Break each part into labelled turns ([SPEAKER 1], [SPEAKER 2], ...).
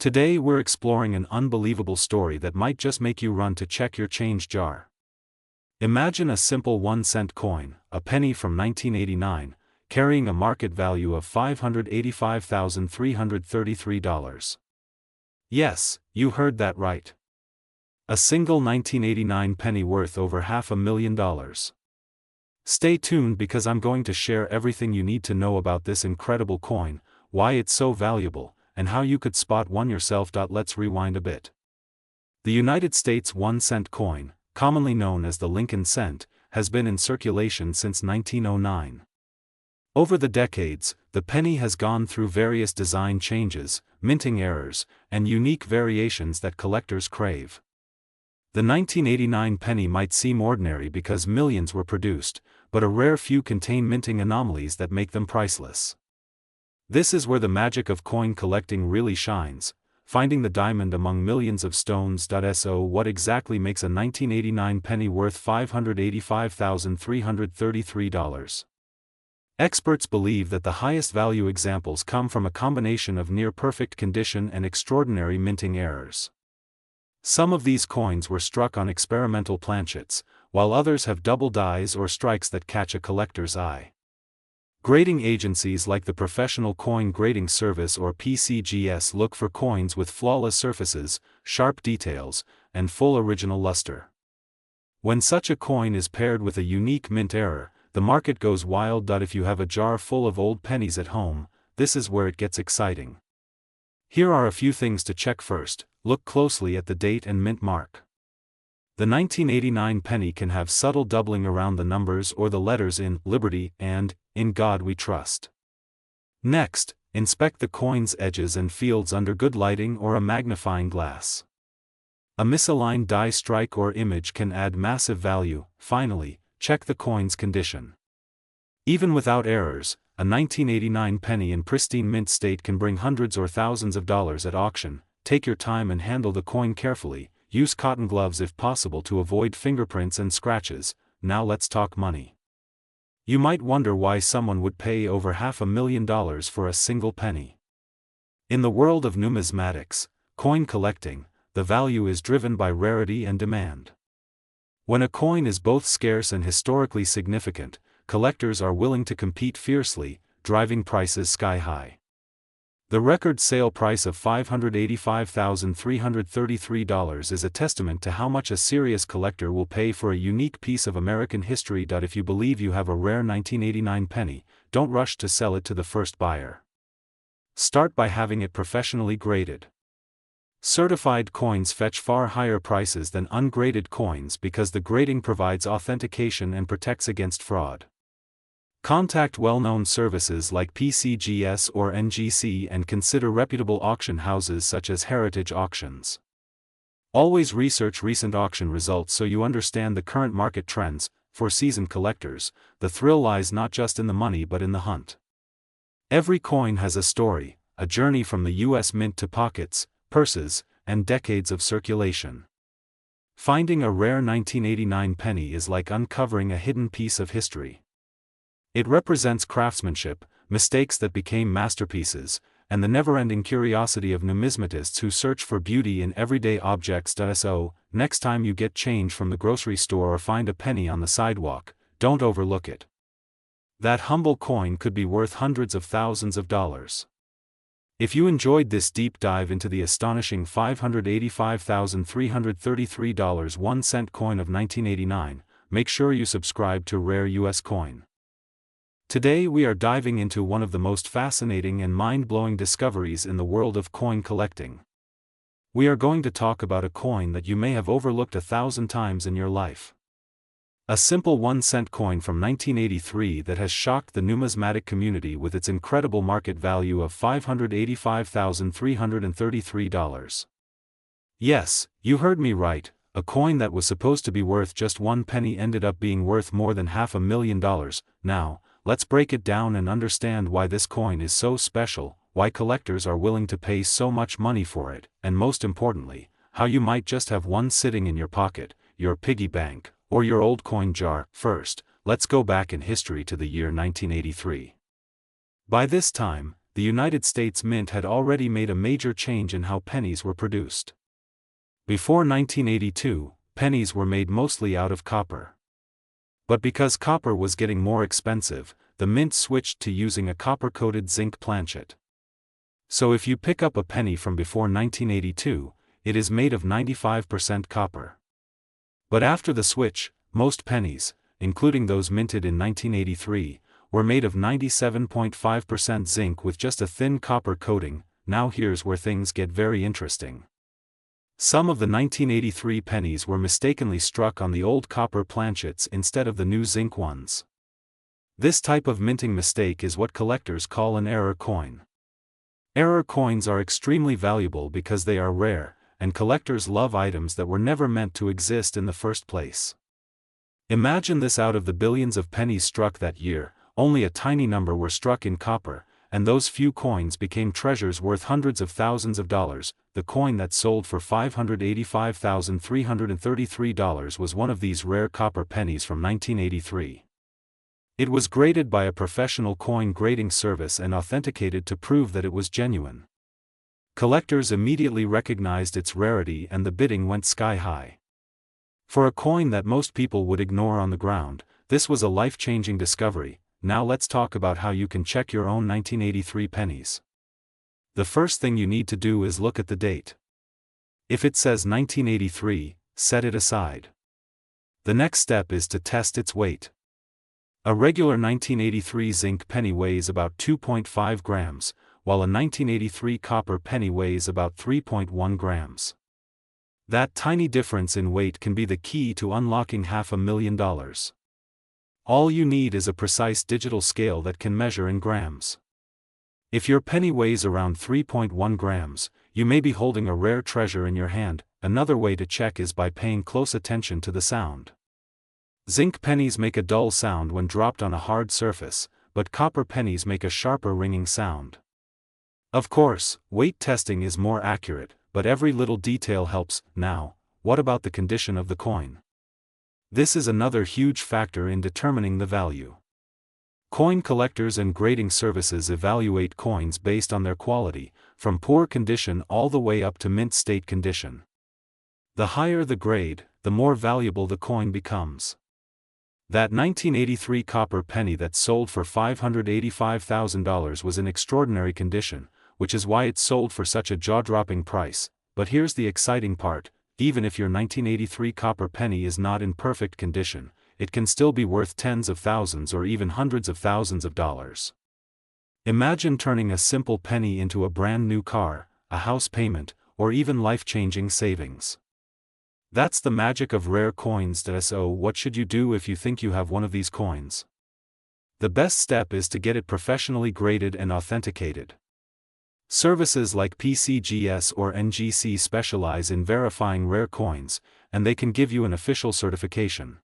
[SPEAKER 1] Today we're exploring an unbelievable story that might just make you run to check your change jar. Imagine a simple 1-cent coin, a penny from 1989, carrying a market value of $585,333. Yes, you heard that right. A single 1989 penny worth over $500,000. Stay tuned because I'm going to share everything you need to know about this incredible coin, why it's so valuable, and how you could spot one yourself. Let's rewind a bit. The United States 1-cent coin, commonly known as the Lincoln cent, has been in circulation since 1909. Over the decades, the penny has gone through various design changes, minting errors, and unique variations that collectors crave. The 1989 penny might seem ordinary because millions were produced, but a rare few contain minting anomalies that make them priceless. This is where the magic of coin collecting really shines, finding the diamond among millions of stones. So what exactly makes a 1989 penny worth $585,333? Experts believe that the highest value examples come from a combination of near-perfect condition and extraordinary minting errors. Some of these coins were struck on experimental planchets, while others have double dies or strikes that catch a collector's eye. Grading agencies like the Professional Coin Grading Service or PCGS look for coins with flawless surfaces, sharp details, and full original luster. When such a coin is paired with a unique mint error, the market goes wild. If you have a jar full of old pennies at home, this is where it gets exciting. Here are a few things to check. First, look closely at the date and mint mark. The 1989 penny can have subtle doubling around the numbers or the letters "In Liberty" and "In God We Trust." Next, inspect the coin's edges and fields under good lighting or a magnifying glass. A misaligned die strike or image can add massive value. Finally, check the coin's condition. Even without errors, a 1989 penny in pristine mint state can bring hundreds or thousands of dollars at auction. Take your time and handle the coin carefully. Use cotton gloves if possible to avoid fingerprints and scratches. Now let's talk money. You might wonder why someone would pay over $500,000 for a single penny. In the world of numismatics, coin collecting, the value is driven by rarity and demand. When a coin is both scarce and historically significant, collectors are willing to compete fiercely, driving prices sky high. The record sale price of $585,333 is a testament to how much a serious collector will pay for a unique piece of American history. If you believe you have a rare 1989 penny, don't rush to sell it to the first buyer. Start by having it professionally graded. Certified coins fetch far higher prices than ungraded coins because the grading provides authentication and protects against fraud. Contact well-known services like PCGS or NGC and consider reputable auction houses such as Heritage Auctions. Always research recent auction results so you understand the current market trends. For seasoned collectors, the thrill lies not just in the money but in the hunt. Every coin has a story, a journey from the US Mint to pockets, purses, and decades of circulation. Finding a rare 1989 penny is like uncovering a hidden piece of history. It represents craftsmanship, mistakes that became masterpieces, and the never-ending curiosity of numismatists who search for beauty in everyday objects. So, next time you get change from the grocery store or find a penny on the sidewalk, don't overlook it. That humble coin could be worth hundreds of thousands of dollars. If you enjoyed this deep dive into the astonishing $585,333 1-cent coin of 1989, make sure you subscribe to Rare US Coin. Today we are diving into one of the most fascinating and mind-blowing discoveries in the world of coin collecting. We are going to talk about a coin that you may have overlooked 1,000 times in your life. A simple 1-cent coin from 1983 that has shocked the numismatic community with its incredible market value of $585,333. Yes, you heard me right, a coin that was supposed to be worth just 1 penny ended up being worth more than $500,000. Now, let's break it down and understand why this coin is so special, why collectors are willing to pay so much money for it, and most importantly, how you might just have one sitting in your pocket, your piggy bank, or your old coin jar. First, let's go back in history to the year 1983. By this time, the United States Mint had already made a major change in how pennies were produced. Before 1982, pennies were made mostly out of copper. But because copper was getting more expensive, the mint switched to using a copper-coated zinc planchet. So if you pick up a penny from before 1982, it is made of 95% copper. But after the switch, most pennies, including those minted in 1983, were made of 97.5% zinc with just a thin copper coating. Now here's where things get very interesting. Some of the 1983 pennies were mistakenly struck on the old copper planchets instead of the new zinc ones. This type of minting mistake is what collectors call an error coin. Error coins are extremely valuable because they are rare, and collectors love items that were never meant to exist in the first place. Imagine this: out of the billions of pennies struck that year, only a tiny number were struck in copper, and those few coins became treasures worth hundreds of thousands of dollars. The coin that sold for $585,333 was one of these rare copper pennies from 1983. It was graded by a professional coin grading service and authenticated to prove that it was genuine. Collectors immediately recognized its rarity and the bidding went sky high. For a coin that most people would ignore on the ground, this was a life-changing discovery. Now let's talk about how you can check your own 1983 pennies. The first thing you need to do is look at the date. If it says 1983, set it aside. The next step is to test its weight. A regular 1983 zinc penny weighs about 2.5 grams, while a 1983 copper penny weighs about 3.1 grams. That tiny difference in weight can be the key to unlocking $500,000. All you need is a precise digital scale that can measure in grams. If your penny weighs around 3.1 grams, you may be holding a rare treasure in your hand. Another way to check is by paying close attention to the sound. Zinc pennies make a dull sound when dropped on a hard surface, but copper pennies make a sharper ringing sound. Of course, weight testing is more accurate, but every little detail helps. Now, what about the condition of the coin? This is another huge factor in determining the value. Coin collectors and grading services evaluate coins based on their quality, from poor condition all the way up to mint state condition. The higher the grade, the more valuable the coin becomes. That 1983 copper penny that sold for $585,000 was in extraordinary condition, which is why it sold for such a jaw-dropping price. But here's the exciting part: even if your 1983 copper penny is not in perfect condition, it can still be worth tens of thousands or even hundreds of thousands of dollars. Imagine turning a simple penny into a brand new car, a house payment, or even life-changing savings. That's the magic of rare coins. So what should you do if you think you have one of these coins? The best step is to get it professionally graded and authenticated. Services like PCGS or NGC specialize in verifying rare coins, and they can give you an official certification.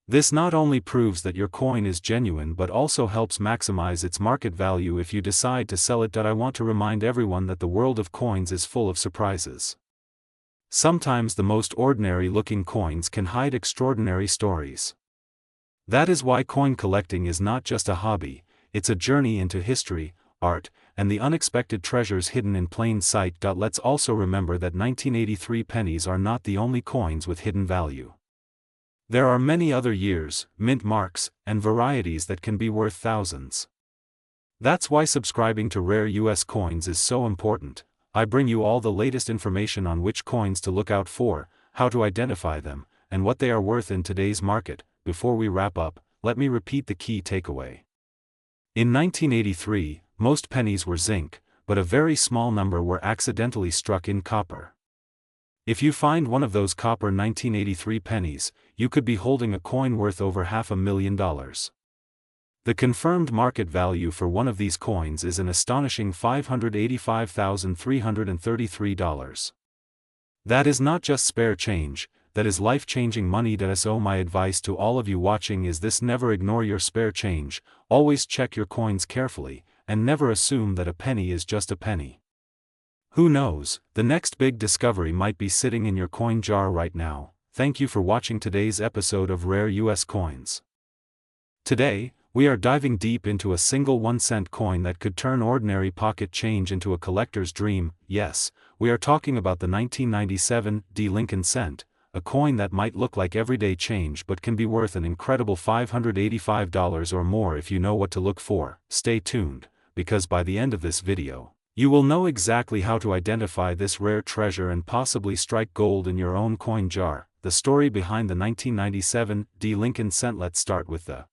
[SPEAKER 1] This not only proves that your coin is genuine but also helps maximize its market value if you decide to sell it. I want to remind everyone that the world of coins is full of surprises. Sometimes the most ordinary-looking coins can hide extraordinary stories. That is why coin collecting is not just a hobby, it's a journey into history, art, and the unexpected treasures hidden in plain sight. Let's also remember that 1983 pennies are not the only coins with hidden value. There are many other years, mint marks, and varieties that can be worth thousands. That's why subscribing to Rare US Coins is so important. I bring you all the latest information on which coins to look out for, how to identify them, and what they are worth in today's market. Before we wrap up, let me repeat the key takeaway. In 1983, most pennies were zinc, but a very small number were accidentally struck in copper. If you find one of those copper 1983 pennies, you could be holding a coin worth over $500,000. The confirmed market value for one of these coins is an astonishing $585,333. That is not just spare change, that is life-changing money. So my advice to all of you watching is this: never ignore your spare change, always check your coins carefully, and never assume that a penny is just a penny. Who knows, the next big discovery might be sitting in your coin jar right now. Thank you for watching today's episode of Rare US Coins. Today, we are diving deep into a single 1-cent coin that could turn ordinary pocket change into a collector's dream. Yes, we are talking about the 1997 Lincoln cent, a coin that might look like everyday change but can be worth an incredible $585 or more if you know what to look for. Stay tuned, because by the end of this video, you will know exactly how to identify this rare treasure and possibly strike gold in your own coin jar. The story behind the 1997 Lincoln cent. Let's start with the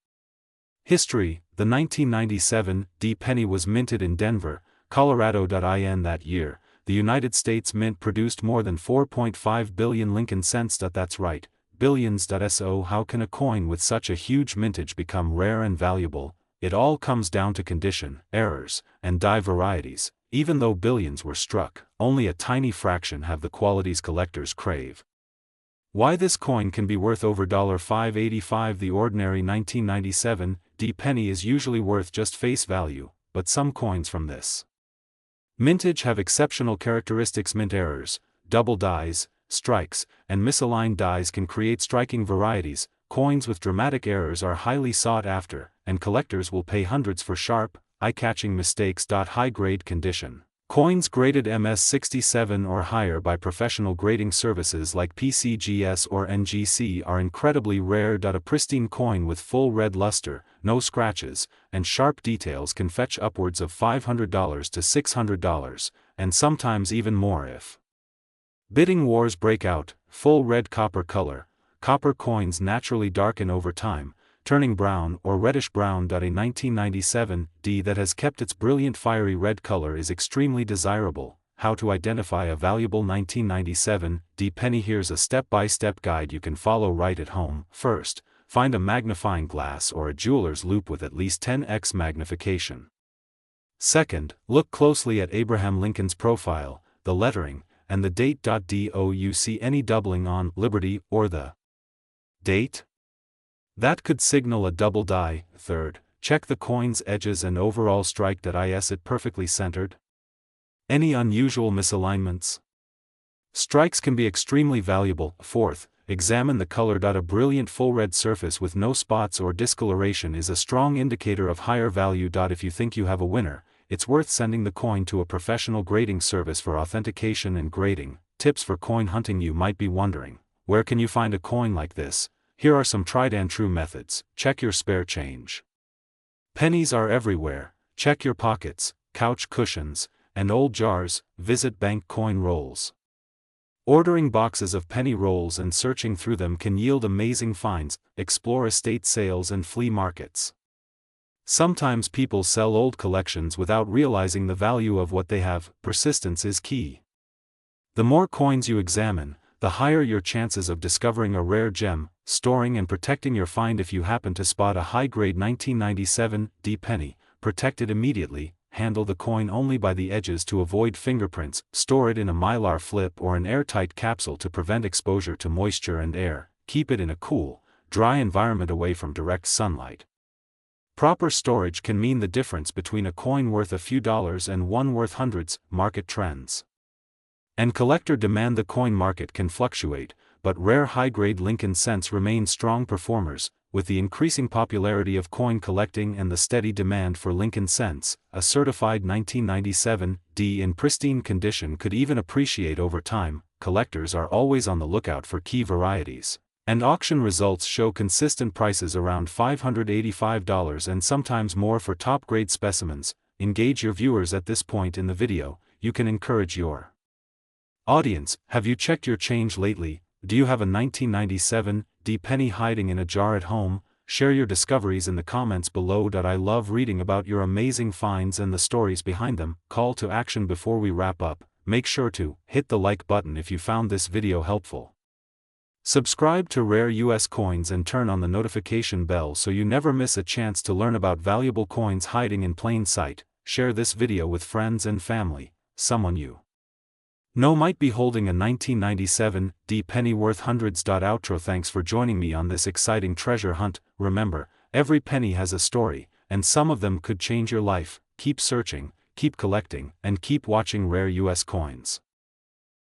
[SPEAKER 1] history. The 1997 penny was minted in Denver, Colorado. In that year, the United States Mint produced more than 4.5 billion Lincoln cents. That's right, billions. So how can a coin with such a huge mintage become rare and valuable? It all comes down to condition, errors, and die varieties. Even though billions were struck, only a tiny fraction have the qualities collectors crave. Why this coin can be worth over $585? The ordinary 1997 penny is usually worth just face value, but some coins from this mintage have exceptional characteristics. Mint errors, double dies, strikes, and misaligned dies can create striking varieties. Coins with dramatic errors are highly sought after, and collectors will pay hundreds for sharp, eye-catching mistakes. High-grade condition. Coins graded MS67 or higher by professional grading services like PCGS or NGC are incredibly rare. A pristine coin with full red luster, no scratches, and sharp details can fetch upwards of $500 to $600, and sometimes even more if bidding wars break out. Full red copper color. Copper coins naturally darken over time, turning brown or reddish-brown. A 1997 that has kept its brilliant fiery red color is extremely desirable. How to identify a valuable 1997 penny? Here's a step-by-step guide you can follow right at home. First, find a magnifying glass or a jeweler's loupe with at least 10x magnification. Second, look closely at Abraham Lincoln's profile, the lettering, and the date. Do you see any doubling on Liberty or the date? That could signal a double die. Third, check the coin's edges and overall strike. Is it perfectly centered? Any unusual misalignments? Strikes can be extremely valuable. Fourth, examine the color. A brilliant full red surface with no spots or discoloration is a strong indicator of higher value. If you think you have a winner, it's worth sending the coin to a professional grading service for authentication and grading. Tips for coin hunting. You might be wondering, where can you find a coin like this? Here are some tried and true methods. Check your spare change. Pennies are everywhere. Check your pockets, couch cushions, and old jars. Visit bank coin rolls. Ordering boxes of penny rolls and searching through them can yield amazing finds. Explore estate sales and flea markets. Sometimes people sell old collections without realizing the value of what they have. Persistence is key. The more coins you examine, the higher your chances of discovering a rare gem. Storing and protecting your find. If you happen to spot a high-grade 1997 penny, protect it immediately. Handle the coin only by the edges to avoid fingerprints. Store it in a mylar flip or an airtight capsule to prevent exposure to moisture and air. Keep it in a cool, dry environment away from direct sunlight. Proper storage can mean the difference between a coin worth a few dollars and one worth hundreds. Market trends and collector demand. The coin market can fluctuate, but rare high-grade Lincoln cents remain strong performers. With the increasing popularity of coin collecting and the steady demand for Lincoln cents, a certified 1997 in pristine condition could even appreciate over time. Collectors are always on the lookout for key varieties, and auction results show consistent prices around $585 and sometimes more for top-grade specimens. Engage your viewers at this point in the video. You can encourage your audience. Have you checked your change lately? Do you have a 1997 penny hiding in a jar at home? Share your discoveries in the comments below. I love reading about your amazing finds and the stories behind them. Call to action before we wrap up. Make sure to hit the like button if you found this video helpful. Subscribe to Rare US Coins and turn on the notification bell so you never miss a chance to learn about valuable coins hiding in plain sight. Share this video with friends and family. Someone you know might be holding a 1997 penny worth hundreds. Outro. Thanks for joining me on this exciting treasure hunt. Remember, every penny has a story, and some of them could change your life. Keep searching, keep collecting, and keep watching Rare US Coins.